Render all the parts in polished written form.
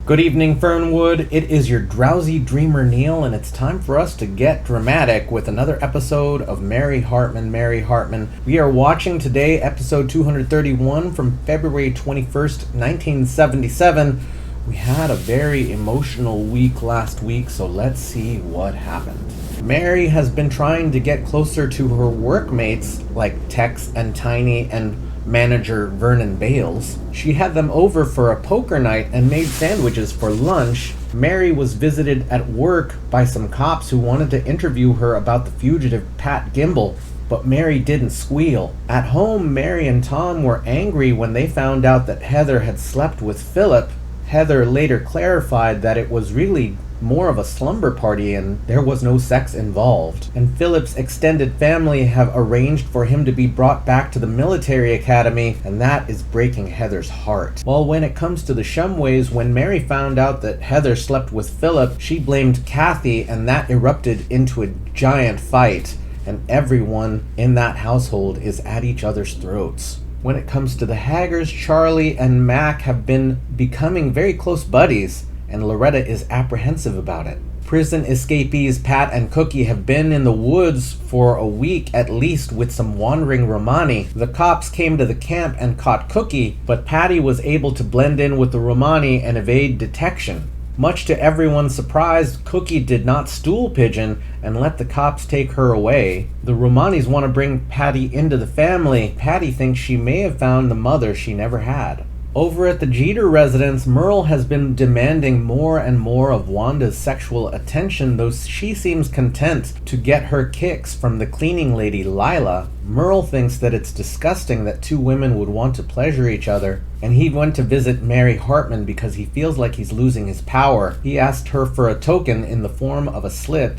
Good evening, Fernwood. It is your drowsy dreamer Neil, and it's time for us to get dramatic with another episode of Mary Hartman, Mary Hartman. We are watching today episode 231 from February 21st, 1977. We had a very emotional week last week, so let's see what happened. Mary has been trying to get closer to her workmates like Tex and Tiny and manager Vernon Bales. She had them over for a poker night and made sandwiches for lunch. Mary was visited at work by some cops who wanted to interview her about the fugitive Pat Gimble, but Mary didn't squeal. At home, Mary and Tom were angry when they found out that Heather had slept with Philip. Heather later clarified that it was really more of a slumber party and there was no sex involved. And Philip's extended family have arranged for him to be brought back to the military academy, and that is breaking Heather's heart. Well, when it comes to the Shumways, when Mary found out that Heather slept with Philip, she blamed Kathy, and that erupted into a giant fight, and everyone in that household is at each other's throats. When it comes to the Haggers, Charlie and Mac have been becoming very close buddies, and Loretta is apprehensive about it. Prison escapees Pat and Cookie have been in the woods for a week at least with some wandering Romani. The cops came to the camp and caught Cookie, but Patty was able to blend in with the Romani and evade detection. Much to everyone's surprise, Cookie did not stool pigeon and let the cops take her away. The Romanis want to bring Patty into the family. Patty thinks she may have found the mother she never had. Over at the Jeter residence, Merle has been demanding more and more of Wanda's sexual attention, though she seems content to get her kicks from the cleaning lady, Lila. Merle thinks that it's disgusting that two women would want to pleasure each other, and he went to visit Mary Hartman because he feels like he's losing his power. He asked her for a token in the form of a slip,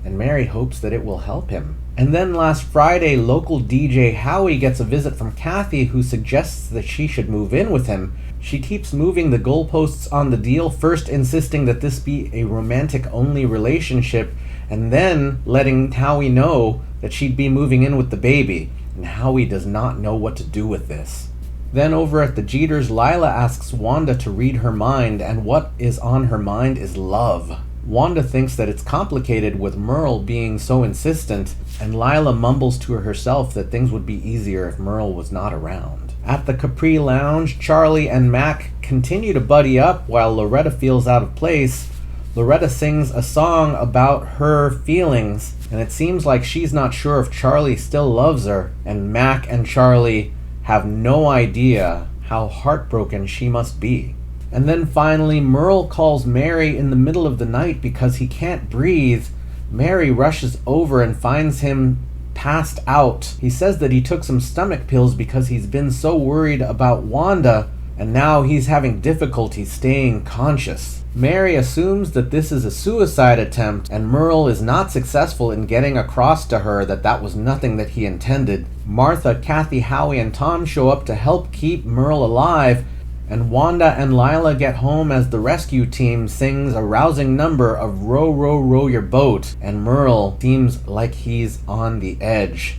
and Mary hopes that it will help him. And then last Friday, local DJ Howie gets a visit from Kathy, who suggests that she should move in with him. She keeps moving the goalposts on the deal, first insisting that this be a romantic-only relationship, and then letting Howie know that she'd be moving in with the baby, and Howie does not know what to do with this. Then over at the Jeters, Lila asks Wanda to read her mind, and what is on her mind is love. Wanda thinks that it's complicated with Merle being so insistent, and Lila mumbles to herself that things would be easier if Merle was not around. At the Capri Lounge, Charlie and Mac continue to buddy up while Loretta feels out of place. Loretta sings a song about her feelings, and it seems like she's not sure if Charlie still loves her, and Mac and Charlie have no idea how heartbroken she must be. And then finally, Merle calls Mary in the middle of the night because he can't breathe. Mary rushes over and finds him passed out. He says that he took some stomach pills because he's been so worried about Wanda, and now he's having difficulty staying conscious. Mary assumes that this is a suicide attempt, and Merle is not successful in getting across to her that that was nothing that he intended. Martha, Kathy, Howie, and Tom show up to help keep Merle alive, and Wanda and Lila get home as the rescue team sings a rousing number of Row, Row, Row Your Boat, and Merle seems like he's on the edge.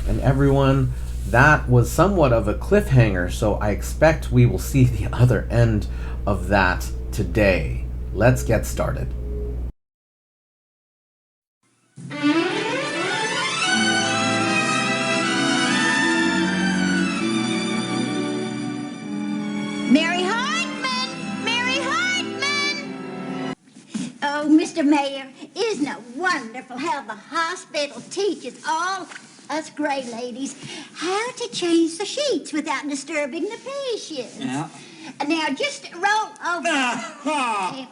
And everyone, that was somewhat of a cliffhanger, so I expect we will see the other end of that today. Let's get started. Mary Hartman! Mary Hartman! Oh, Mr. Mayor, isn't it wonderful how the hospital teaches all us gray ladies how to change the sheets without disturbing the patients? Yeah. Now, just roll over.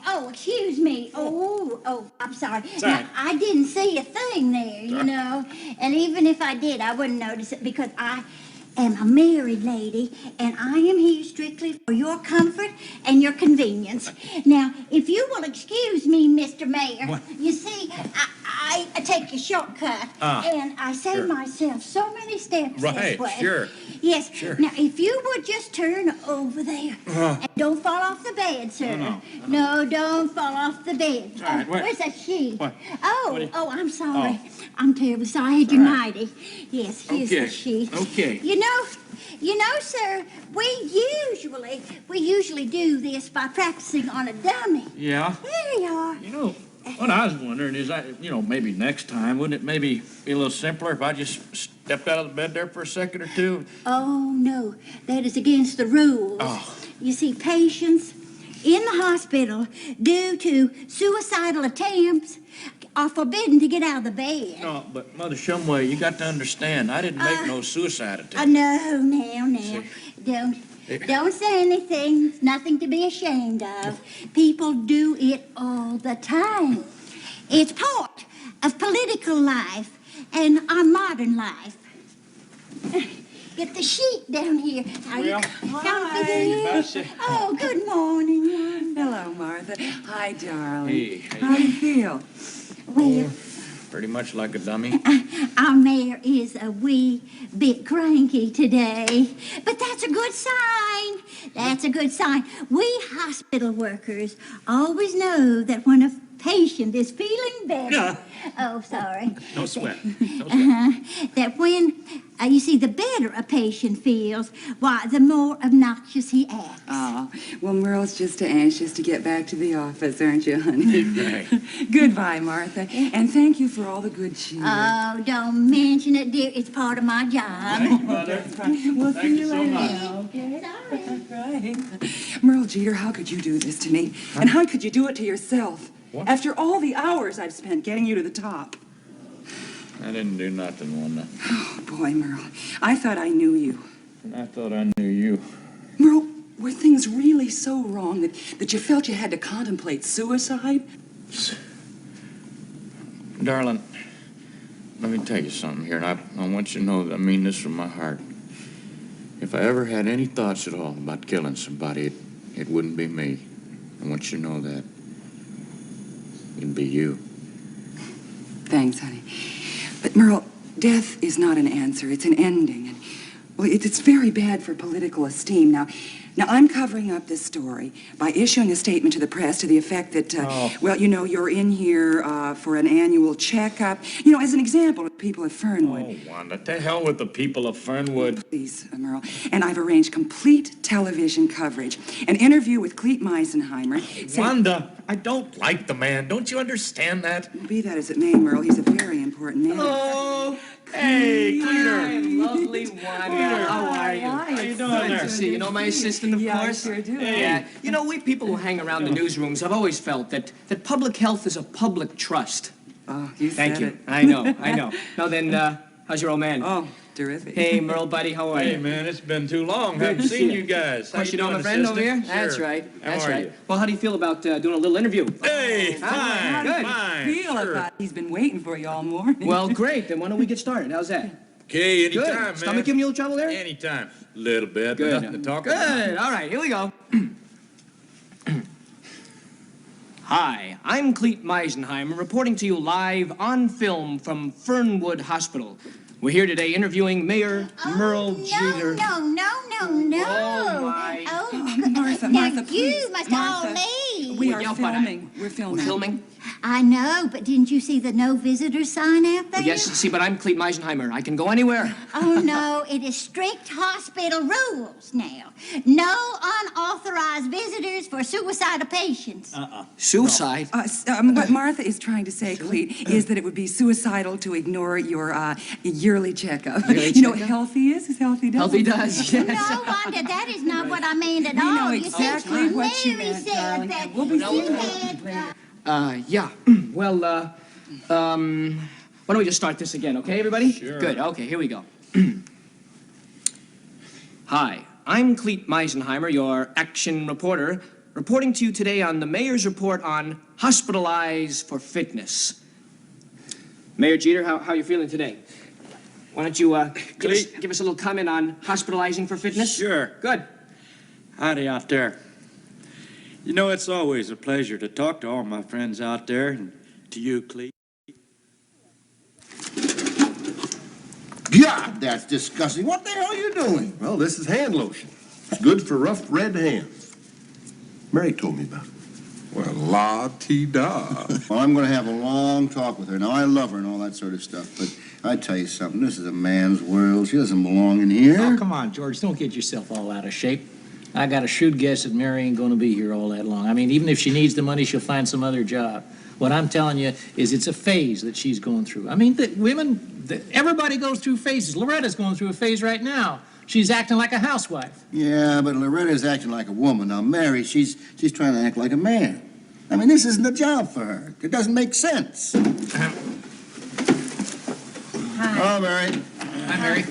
Oh, excuse me. Oh, I'm sorry. Now, I didn't see a thing there, you know. And even if I did, I wouldn't notice it because I am a married lady, and I am here strictly for your comfort and your convenience. Now, if you will excuse me, Mr. Mayor, What? you see, I take a shortcut, and I save myself so many steps this way. Sure. Yes. Sure. Now, if you would just turn over there, and don't fall off the bed, sir. No, don't fall off the bed. All right, what? Where's that sheet? What? Oh, I'm sorry. I'm terribly sorry. I had you nighty. Yes, here's the sheet. Okay. You know, You know, sir, we usually do this by practicing on a dummy. Yeah? There you are. You know, what I was wondering is, maybe next time, wouldn't it maybe be a little simpler if I just stepped out of the bed there for a second or two? Oh, no, that is against the rules. Oh. You see, patients in the hospital, due to suicidal attempts, are forbidden to get out of the bed. No, but Mother Shumway, you got to understand, I didn't make no suicide attempt. No, now. Don't say anything. It's nothing to be ashamed of. People do it all the time. It's part of political life and our modern life. Get the sheet down here. Are you comfy there? Oh, good morning. Hello, Martha. Hi, darling. Hey. How do you feel? Well, Pretty much like a dummy. our mayor is a wee bit cranky today, but that's a good sign. That's a good sign. We hospital workers always know that when a patient is feeling better. Oh, sorry. No sweat. That when, you see, the better a patient feels, why, the more obnoxious he acts. Oh, well, Merle's just anxious to get back to the office, aren't you, honey? Right. Goodbye, Martha, and thank you for all the good cheer. Oh, don't mention it, dear. It's part of my job. Thank you, Mother. We'll Thank see you you so later. much. Okay. Sorry. Right. Merle Jeter, how could you do this to me? And how could you do it to yourself? What? After all the hours I've spent getting you to the top. I didn't do nothing, Wanda. Oh, boy, Merle. I thought I knew you. I thought I knew you. Merle, were things really so wrong that you felt you had to contemplate suicide? Darling, let me tell you something here, and I want you to know that I mean this from my heart. If I ever had any thoughts at all about killing somebody, it wouldn't be me. I want you to know that. It'd be you. Thanks, honey. But, Merle, death is not an answer. It's an ending. And, well, it's very bad for political esteem. Now, I'm covering up this story by issuing a statement to the press to the effect that, well, you're in here for an annual checkup. As an example of people of Fernwood. Oh, Wanda, to hell with the people of Fernwood. Please, Merle. And I've arranged complete television coverage. An interview with Clete Meisenheimer. Wanda, I don't like the man. Don't you understand that? Be that as it may, Merle, he's a very important man. Hello. Hey, Cleaner. Lovely Wanda. How are you? How you doing Good there? to see you. Know my assistant, of course? I sure do. Yeah. We people who hang around the newsrooms have always felt that public health is a public trust. Oh, you Thank said you. it. I know. Now then, how's your old man? Oh, terrific. Hey, Merle, buddy, how are Hey, you? man, it's been too long. Good Haven't to seen see you you. guys. Of course, you know my friend over here? That's Sure. right. How That's are right. you? Well, how do you feel about doing a little interview? Hey, fine, Good. fine. Feel Sure. about it. He's been waiting for you all morning. Well, great. Then why don't we get started? How's that? Okay, anytime, Good. man. Stomach giving you a little trouble there? Anytime. Little bit, but Good. nothing to talk about. Good. All right, here we go. Hi, I'm Clete Meisenheimer, reporting to you live on film from Fernwood Hospital. We're here today interviewing Mayor Merle Jeter. No. Oh, my. Martha, now Martha, you please. must Martha, all leave. We Well, are yeah, but filming. We're filming. We're filming? I know, but didn't you see the no visitors sign out there? Yes, see, but I'm Clete Meisenheimer. I can go anywhere. Oh, no, it is strict hospital rules now. No unauthorized visitors for suicidal patients. Suicide? What Martha is trying to say, Clete, is that it would be suicidal to ignore your yearly checkup. Yearly You know what checkup? healthy is healthy does. Healthy does, yes. No, Wanda, that is not what I meant at We all. know You see, exactly what you Mary meant, said darling, that and we'll be you seeing had... Yeah. Well, why don't we just start this again, okay, everybody? Sure. Good, okay, here we go. Hi, I'm Clete Meisenheimer, your action reporter, reporting to you today on the mayor's report on Hospitalize for Fitness. Mayor Jeter, how are you feeling today? Why don't you give us a little comment on hospitalizing for fitness? Sure. Good. Howdy out there. It's always a pleasure to talk to all my friends out there, and to you, Clete. God, that's disgusting. What the hell are you doing? Well, this is hand lotion. It's good for rough red hands. Mary told me about it. Well, la-ti-da. Well, I'm going to have a long talk with her. Now, I love her and all that sort of stuff, but I tell you something, this is a man's world. She doesn't belong in here. Oh, come on, George, don't get yourself all out of shape. I got a shrewd guess that Mary ain't going to be here all that long. I mean, even if she needs the money, she'll find some other job. What I'm telling you is it's a phase that she's going through. I mean, everybody goes through phases. Loretta's going through a phase right now. She's acting like a housewife. Yeah, but Loretta's acting like a woman. Now, Mary, she's trying to act like a man. I mean, this isn't a job for her. It doesn't make sense. Hi. Oh, Mary. Hi, Mary.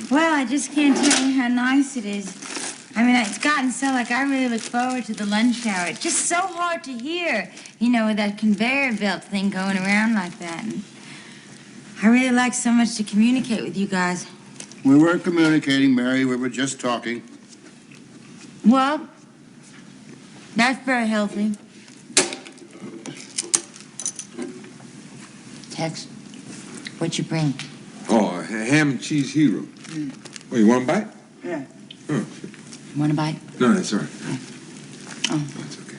Well, I just can't tell you how nice it is. I mean, it's gotten so, like, I really look forward to the lunch hour. It's just so hard to hear, you know, with that conveyor belt thing going around like that. And I really like so much to communicate with you guys. We weren't communicating, Mary. We were just talking. Well, that's very healthy. Tex, what'd you bring? Oh, a ham and cheese hero. Oh, you want a bite? Yeah. Oh. Want a bite? No, that's all right. Oh. That's okay.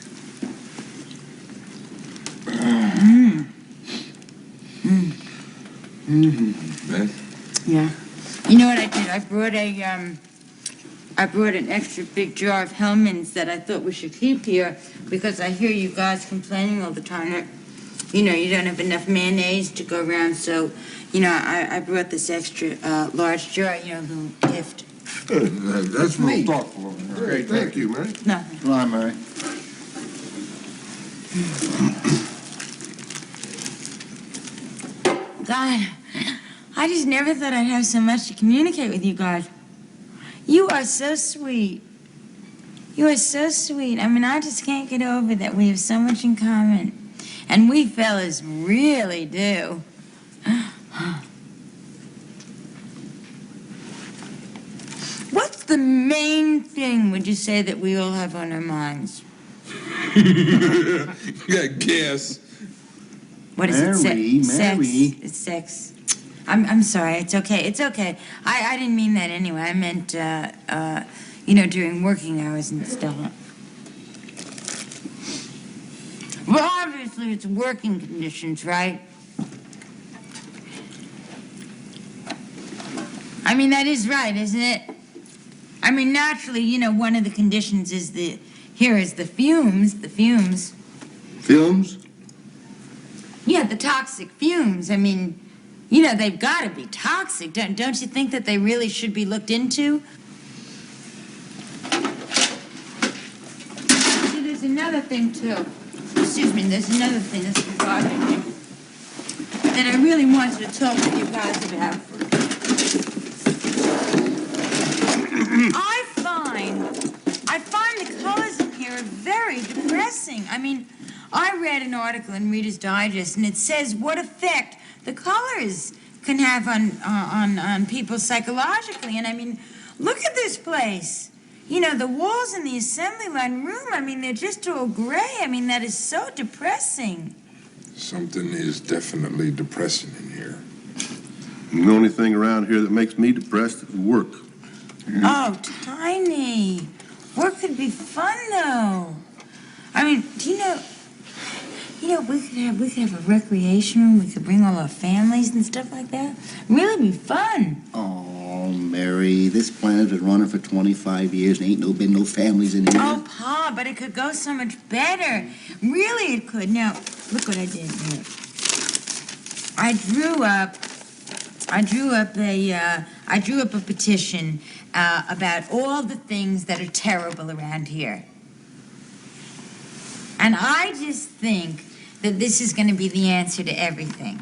Man? Yeah. You know what I did? I brought an extra big jar of Hellman's that I thought we should keep here because I hear you guys complaining all the time that, you know, you don't have enough mayonnaise to go around. So, you know, I brought this extra large jar, you know, little gift. That's real thoughtful of you. Great, thank you, Mary. No. Come on, Mary. God, I just never thought I'd have so much to communicate with you guys. You are so sweet. You are so sweet. I mean, I just can't get over that we have so much in common. And we fellas really do. What's the main thing, would you say, that we all have on our minds? Yeah, guess. What is it? Mary. Sex. It's sex. I'm sorry. It's okay. It's okay. I didn't mean that anyway. I meant, you know, during working hours and stuff. Well, obviously, it's working conditions, right? I mean, that is right, isn't it? I mean, naturally, you know, one of the conditions is the fumes. Films? Yeah, the toxic fumes. I mean, you know, they've got to be toxic. Don't you think that they really should be looked into? See, there's another thing, too. Excuse me, there's another thing that's bothering me that I really wanted to talk to you guys about. I find the colors in here very depressing. I mean, I read an article in Reader's Digest, and it says what effect the colors can have on people psychologically. And I mean, look at this place. You know, the walls in the assembly line room, I mean, they're just all gray. I mean, that is so depressing. Something is definitely depressing in here. The only thing around here that makes me depressed is work. Oh, Tiny. Work could be fun, though. I mean, do you know, we could have a recreation room. We could bring all our families and stuff like that. Really be fun. Oh, Mary, this planet has been running for 25 years and ain't been no families in here. Oh, Pa, but it could go so much better. Really, it could. Now, look what I did here. I drew up a petition about all the things that are terrible around here. And I just think that this is going to be the answer to everything.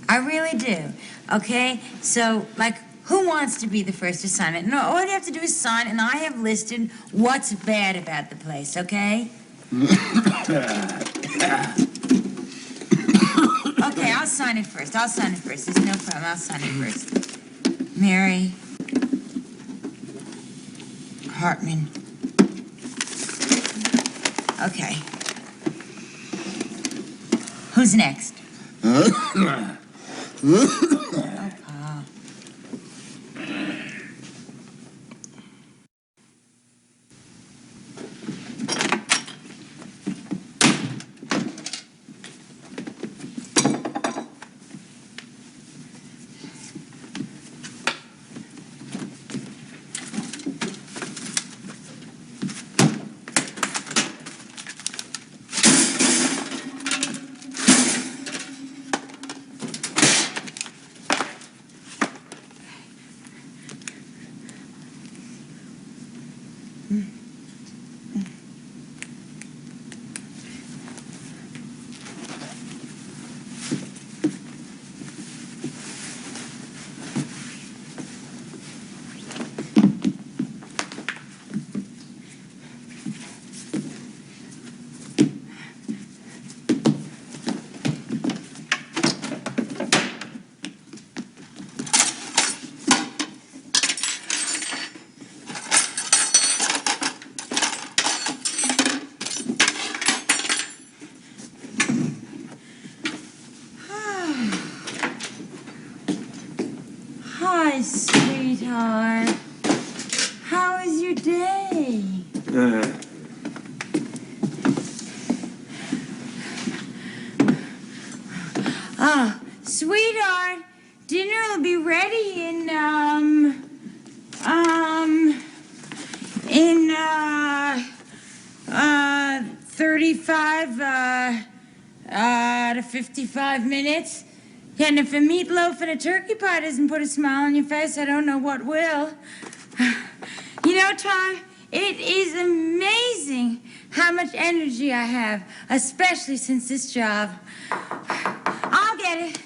I really do. Okay? So, like, who wants to be the first to sign it? No, all you have to do is sign, and I have listed what's bad about the place, okay? Okay, I'll sign it first. There's no problem. I'll sign it first. Mary Hartman. Okay. Who's next? Oh, Pa. Hi, sweetheart. How was your day? Sweetheart, dinner will be ready in 35 to 55 minutes. Yeah, and if a meatloaf and a turkey pie doesn't put a smile on your face, I don't know what will. You know, Tom, it is amazing how much energy I have, especially since this job. I'll get it.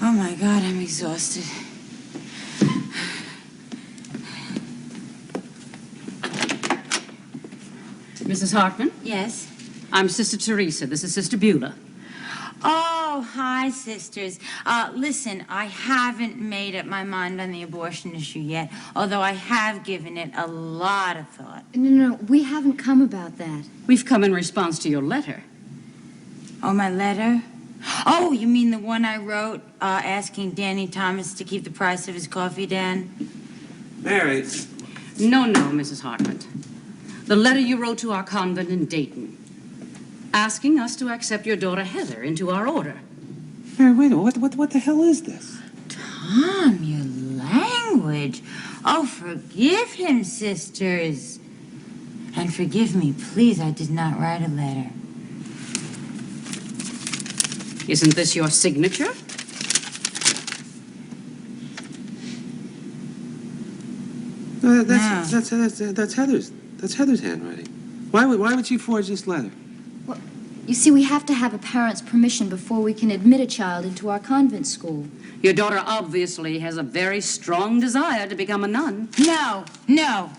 Oh, my God, I'm exhausted. Mrs. Hartman? Yes? I'm Sister Teresa. This is Sister Beulah. Oh, hi, sisters. Listen, I haven't made up my mind on the abortion issue yet, although I have given it a lot of thought. No, we haven't come about that. We've come in response to your letter. Oh, my letter? Oh, you mean the one I wrote asking Danny Thomas to keep the price of his coffee down? Mary. No, Mrs. Hartman. The letter you wrote to our convent in Dayton, asking us to accept your daughter Heather into our order. Mary, wait a minute. What the hell is this? Tom, your language. Oh, forgive him, sisters. And forgive me, please, I did not write a letter. Isn't this your signature? No, that's Heather's. That's Heather's handwriting. Why would she forge this letter? Well, you see, we have to have a parent's permission before we can admit a child into our convent school. Your daughter obviously has a very strong desire to become a nun. No.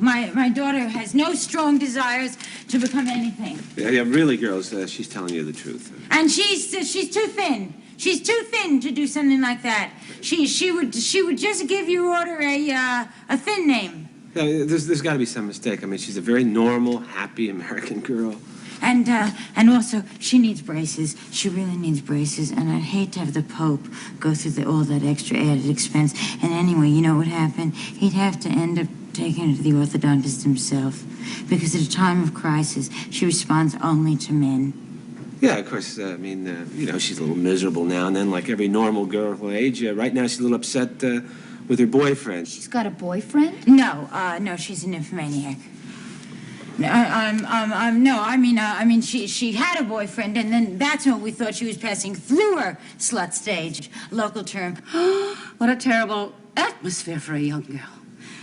My daughter has no strong desires to become anything. Yeah, really, girls, she's telling you the truth. And she's too thin. She's too thin to do something like that. She would just give your order a thin name. Yeah, there's got to be some mistake. I mean, she's a very normal, happy American girl. And also, she needs braces. She really needs braces, and I'd hate to have the Pope go through all that extra added expense. And anyway, you know what would happen? He'd have to end up taking her to the orthodontist himself, because at a time of crisis, she responds only to men. Yeah, of course, she's a little miserable now and then, like every normal girl of her age. Right now, she's a little upset with her boyfriend. She's got a boyfriend? No, she's a nymphomaniac. She had a boyfriend, and then that's when we thought she was passing through her slut stage. Local term. What a terrible atmosphere for a young girl.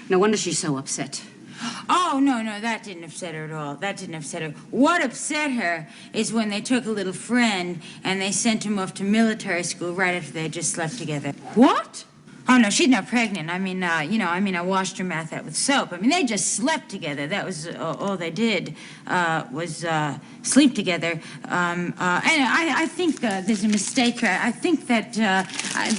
No wonder she's so upset. Oh, no, that didn't upset her at all. That didn't upset her. What upset her is when they took a little friend and they sent him off to military school right after they had just slept together. What? Oh, no, she's not pregnant. I washed her mouth out with soap. They just slept together. That was all they did was sleep together. And I think there's a mistake here. I think that I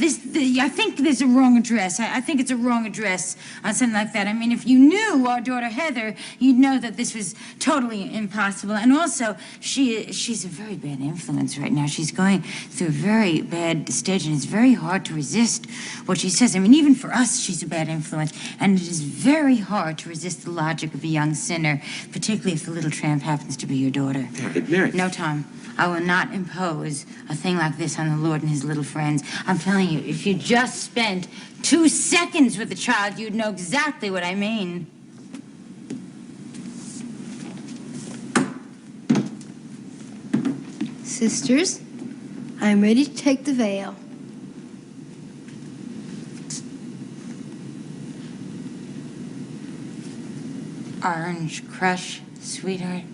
think there's a wrong address. I think it's a wrong address on something like that. If you knew our daughter Heather, you'd know that this was totally impossible. And also, she's a very bad influence right now. She's going through a very bad stage, and it's very hard to resist what she says. Even for us, she's a bad influence, and it is very hard to resist the logic of a young sinner, particularly if the little tramp happens to be your daughter. Mary. No, Tom, I will not impose a thing like this on the Lord and his little friends. I'm telling you, if you just spent 2 seconds with the child, you'd know exactly what I mean. Sisters, I'm ready to take the veil. Orange Crush, sweetheart.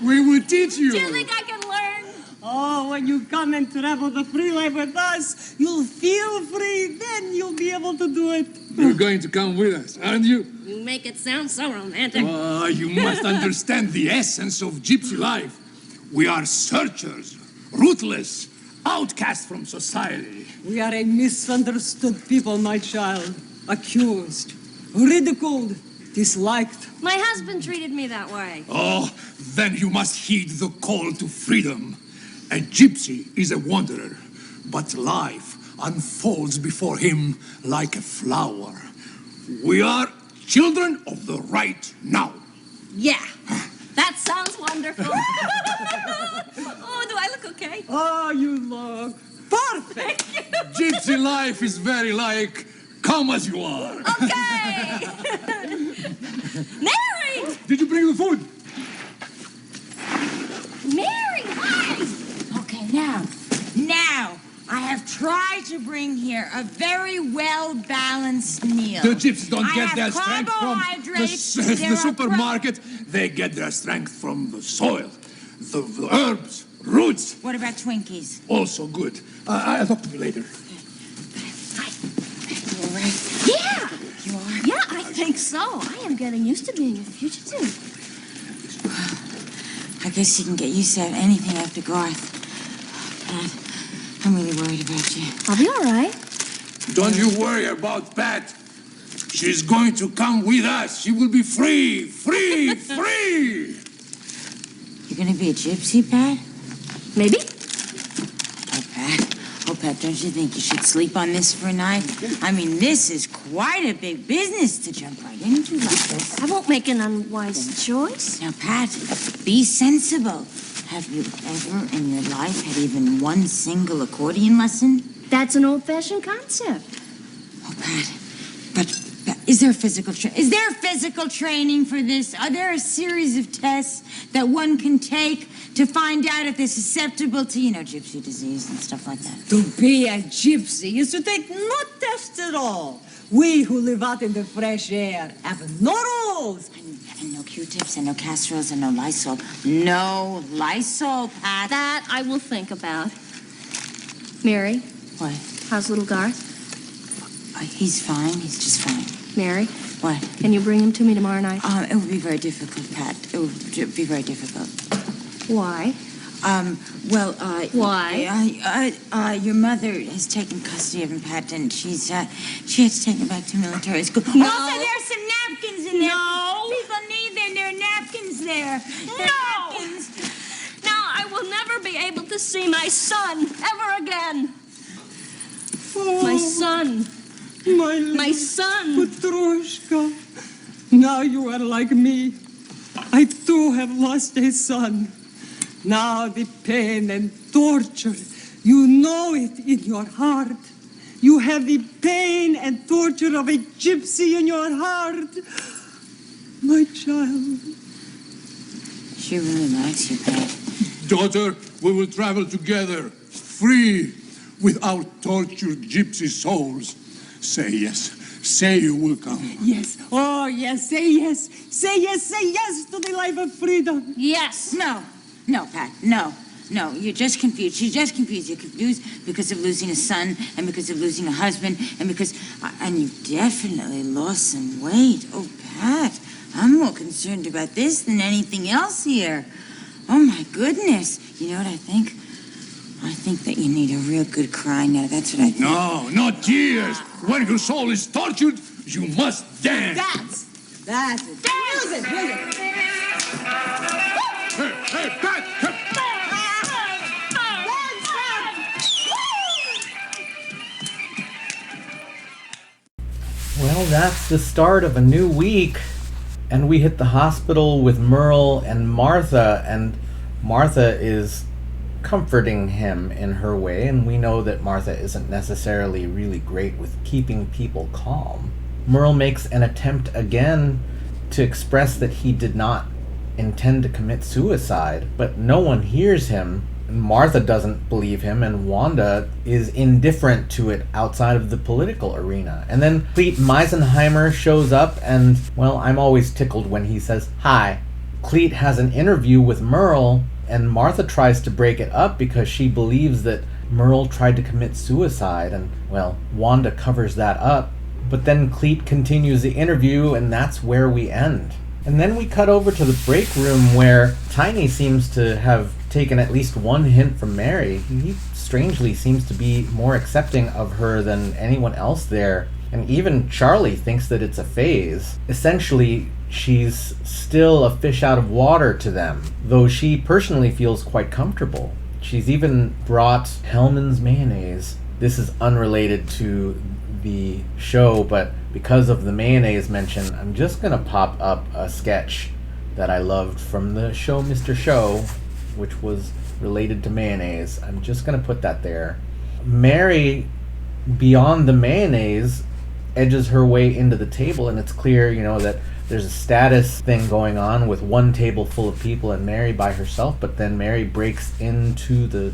We will teach you. Do you think I can learn? Oh, when you come and travel the free life with us, you'll feel free. Then you'll be able to do it. You're going to come with us, aren't you? You make it sound so romantic. You must understand the essence of gypsy life. We are searchers, ruthless, outcast from society. We are a misunderstood people, my child. Accused, ridiculed, disliked. My husband treated me that way. Oh, then you must heed the call to freedom. A gypsy is a wanderer, but life unfolds before him like a flower. We are children of the right now. Yeah, that sounds wonderful. Oh, do I look okay? Oh, you look perfect. Thank you. Gypsy life is very like come as you are. Okay. Mary! Did you bring the food? Mary, hi! Okay, now, I have tried to bring here a very well-balanced meal. The gypsies don't I get have their strength from carbohydrates, the there are supermarket. They get their strength from the soil, the herbs, roots. What about Twinkies? Also good. I'll talk to you later. You all right? Yeah! You are? Yeah, I think so. I am getting used to being a fugitive. I guess you can get used to anything after Garth. Pat, I'm really worried about you. I'll be all right. Don't you worry about Pat. She's going to come with us. She will be free, free, free. You're gonna be a gypsy, Pat? Maybe. Oh, Pat, don't you think you should sleep on this for a night? I mean, this is quite a big business to jump right into like this. I won't make an unwise choice. Now, Pat, be sensible. Have you ever in your life had even one single accordion lesson? That's an old-fashioned concept. Oh, Pat, but is there physical training for this? Are there a series of tests that one can take to find out if they're susceptible to, gypsy disease and stuff like that? To be a gypsy is to take no test at all. We who live out in the fresh air have no rules. And no Q-tips and no casseroles and no Lysol. No Lysol, Pat. That I will think about. Mary? What? How's little Garth? He's fine. He's just fine. Mary? What? Can you bring him to me tomorrow night? It would be very difficult, Pat. It would be very difficult. Why? Why? Your mother has taken custody of him, Pat, and she has to take him back to military school. No. Also, there's some napkins in there. No. People need them. There are napkins there. No. Napkins. Now I will never be able to see my son ever again. My son. My son. Petrushka. Now you are like me. I too have lost a son. Now the pain and torture, you know it in your heart. You have the pain and torture of a gypsy in your heart. My child. She really likes you, Pat. Daughter, we will travel together, free, without tortured gypsy souls. Say yes. Say you will come. Yes. Oh, yes. Say yes. Say yes. Say yes to the life of freedom. Yes. No, Pat. No. You're just confused. She's just confused. You're confused because of losing a son and because of losing a husband and you definitely lost some weight. Oh, Pat, I'm more concerned about this than anything else here. Oh, my goodness. You know what I think? I think that you need a real good cry now. That's what I think. No, not tears. When your soul is tortured, you must dance. That's it. Music. Hey, Pat! Well, that's the start of a new week. And we hit the hospital with Merle and Martha is comforting him in her way, and we know that Martha isn't necessarily really great with keeping people calm. Merle makes an attempt again to express that he did not intend to commit suicide, but no one hears him. Martha doesn't believe him, and Wanda is indifferent to it outside of the political arena. And then Clete Meisenheimer shows up, and, well, I'm always tickled when he says, "Hi." Clete has an interview with Merle, and Martha tries to break it up because she believes that Merle tried to commit suicide, and, well, Wanda covers that up. But then Clete continues the interview, and that's where we end. And then we cut over to the break room where Tiny seems to have taken at least one hint from Mary. He strangely seems to be more accepting of her than anyone else there. And even Charlie thinks that it's a phase. Essentially, she's still a fish out of water to them, though she personally feels quite comfortable. She's even brought Hellman's mayonnaise. This is unrelated to the show, but because of the mayonnaise mention, I'm just gonna pop up a sketch that I loved from the show Mr. Show, which was related to mayonnaise. I'm just gonna put that there. Mary, beyond the mayonnaise, edges her way into the table, and it's clear, that there's a status thing going on with one table full of people and Mary by herself, but then Mary breaks into the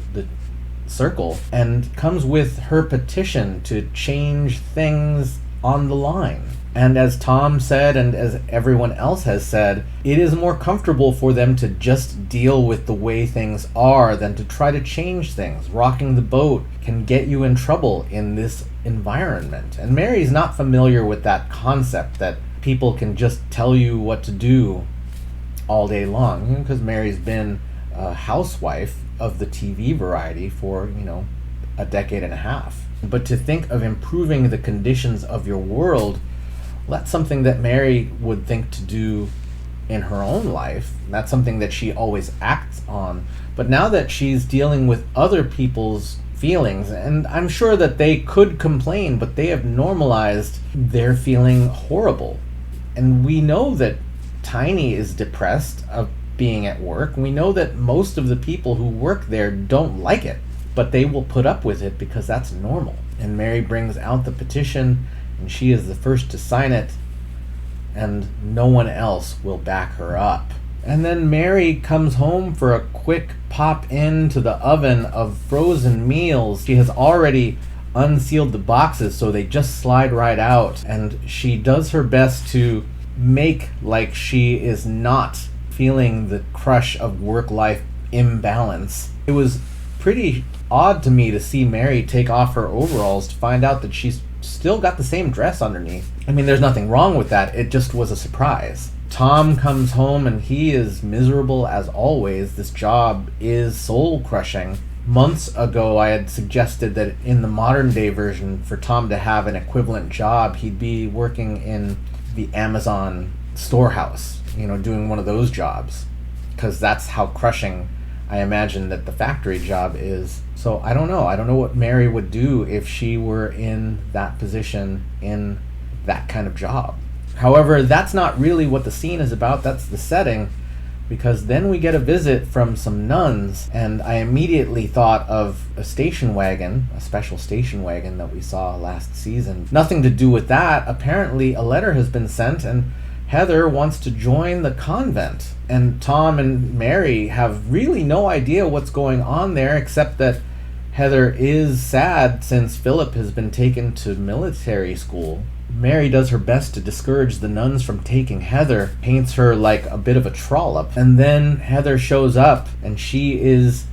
circle and comes with her petition to change things on the line. And as Tom said, and as everyone else has said, it is more comfortable for them to just deal with the way things are than to try to change things. Rocking the boat can get you in trouble in this environment. And Mary's not familiar with that concept that people can just tell you what to do all day long, because Mary's been a housewife of the TV variety for, a decade and a half. But to think of improving the conditions of your world, that's something that Mary would think to do in her own life. That's something that she always acts on. But now that she's dealing with other people's feelings, and I'm sure that they could complain, but they have normalized their feeling horrible. And we know that Tiny is depressed of being at work. We know that most of the people who work there don't like it, but they will put up with it because that's normal. And Mary brings out the petition, and she is the first to sign it, and no one else will back her up. And then Mary comes home for a quick pop into the oven of frozen meals. She has already unsealed the boxes, so they just slide right out, and she does her best to make like she is not feeling the crush of work-life imbalance. It was pretty odd to me to see Mary take off her overalls to find out that she's still got the same dress underneath. I mean, there's nothing wrong with that. It just was a surprise. Tom comes home and he is miserable as always. This job is soul-crushing. Months ago, I had suggested that in the modern day version, for Tom to have an equivalent job, he'd be working in the Amazon storehouse, doing one of those jobs, because that's how crushing I imagine that the factory job is. So I don't know what Mary would do if she were in that position in that kind of job. However, that's not really what the scene is about. That's the setting, because then we get a visit from some nuns, and I immediately thought of a station wagon, a special station wagon that we saw last season. Nothing to do with that. Apparently a letter has been sent, and Heather wants to join the convent. And Tom and Mary have really no idea what's going on there, except that Heather is sad since Philip has been taken to military school. Mary does her best to discourage the nuns from taking Heather, paints her like a bit of a trollop. And then Heather shows up, and she is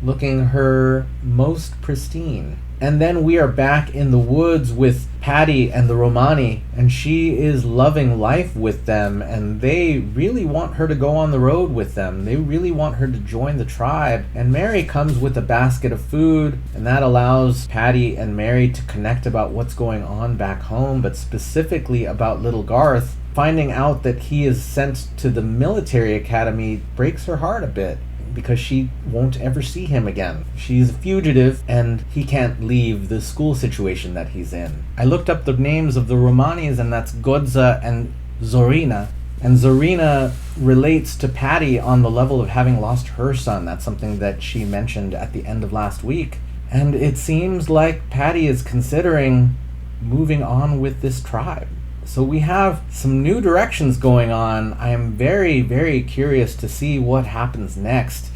looking her most pristine. And then we are back in the woods with Patty and the Romani, and she is loving life with them, and they really want her to go on the road with them. They really want her to join the tribe. And Mary comes with a basket of food, and that allows Patty and Mary to connect about what's going on back home, but specifically about little Garth. Finding out that he is sent to the military academy breaks her heart a bit, because she won't ever see him again. She's a fugitive, and he can't leave the school situation that he's in. I looked up the names of the Romanis, and that's Godza and Zorina. And Zarina relates to Patty on the level of having lost her son. That's something that she mentioned at the end of last week. And it seems like Patty is considering moving on with this tribe. So we have some new directions going on. I am very, very curious to see what happens next.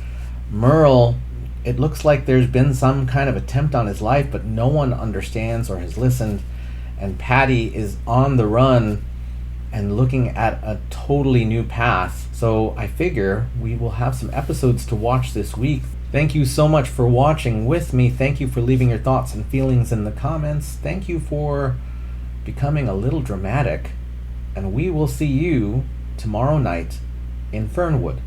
Merle, it looks like there's been some kind of attempt on his life, but no one understands or has listened. And Patty is on the run and looking at a totally new path. So I figure we will have some episodes to watch this week. Thank you so much for watching with me. Thank you for leaving your thoughts and feelings in the comments. Thank you for becoming a little dramatic. And we will see you tomorrow night in Fernwood.